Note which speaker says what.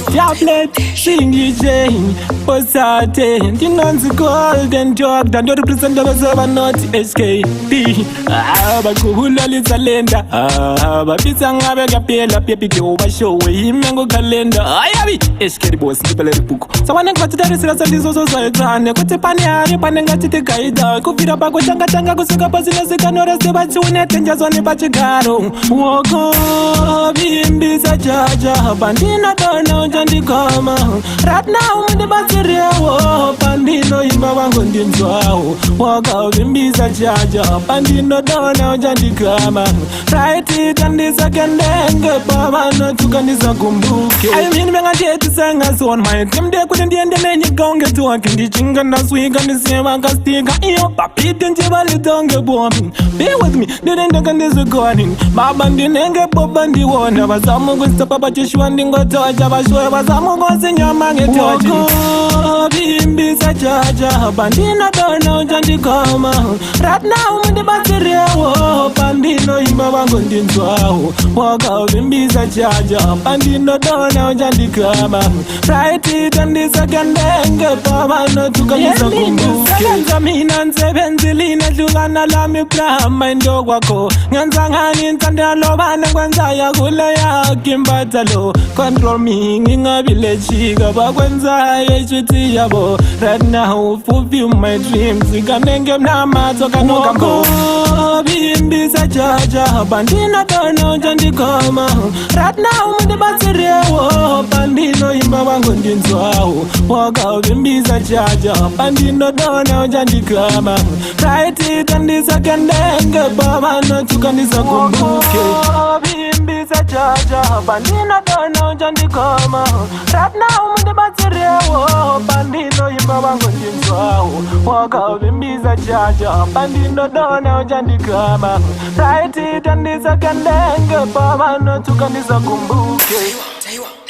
Speaker 1: tablet, sing chain, posate, Tinon's Goldendoctor, don't represent the server, not HKD. Bakula Lizalenda, Babisanga Pela, Pepi over show, Himango calendar. I have it, HKD boss, people book. So when I got to the rest of this also, I ran a Kotepania, Pananga to Kaida, Kupira Paco Changa Changa, Kusuka Pasina, Canora, Sebatunet, and just on the Pachicaro. Walk up, Bimbisa Jaja, Bandina, don't know, Jandy Kama. Right now, the Batteria, Pandino, Imawangun, walk out, Bimbisa Jaja, Pandino, don't know, Jandy Kama. Right it and the second anger, Papa, not to Kanisa Kumbuke. I mean, when I get to sing us on my team, they couldn't end the name, you can't get to a condition, and as we can see, I can stick a ear, Papi, and Jabali don't get bombing. Be with me, didn't the Candice recording. Babandi Nanga Bobandi one, I was some good stop about you and go to a Java show, was some of in your man. Bimbi Saja, Bandina don't know, Jandy Kama. Right now, when the Batteria, Bandino, Imawangun, walk out, Bimbi Saja, Bandino don't know, Jandy Kama. Right it and the second anger, Papa, not to Kanisa Kumbuke. Zaminan Seventilina, Julana Lami Pram, and Dogwako, Nanzangan, Tandalova, and Gwanzaya, Gulaya, Kimbatalo, control me in a village, Gabagwanza, HTD. Right now, fulfill my dreams, Ganengam Nama, Tokanoko, Bimbi Saja, Bandina, don't know, Jandy Kama. Right now, the Batteria, Bandino, Imawangun, walk out, Bimbi Saja, Bandino, don't know, Jandy Kama. Right it and the second anger, Baba, not to Kanisa Kumbuke. Bimbi Saja, Bandina, don't know, Jandy Kama. Right now, the Batteria, Bandino, Imawangun, walk out, Bimbi Saja, Bandino, don't know, Jandy Kama. Right it and the second anger, Baba, not to Kanisa Kumbuke.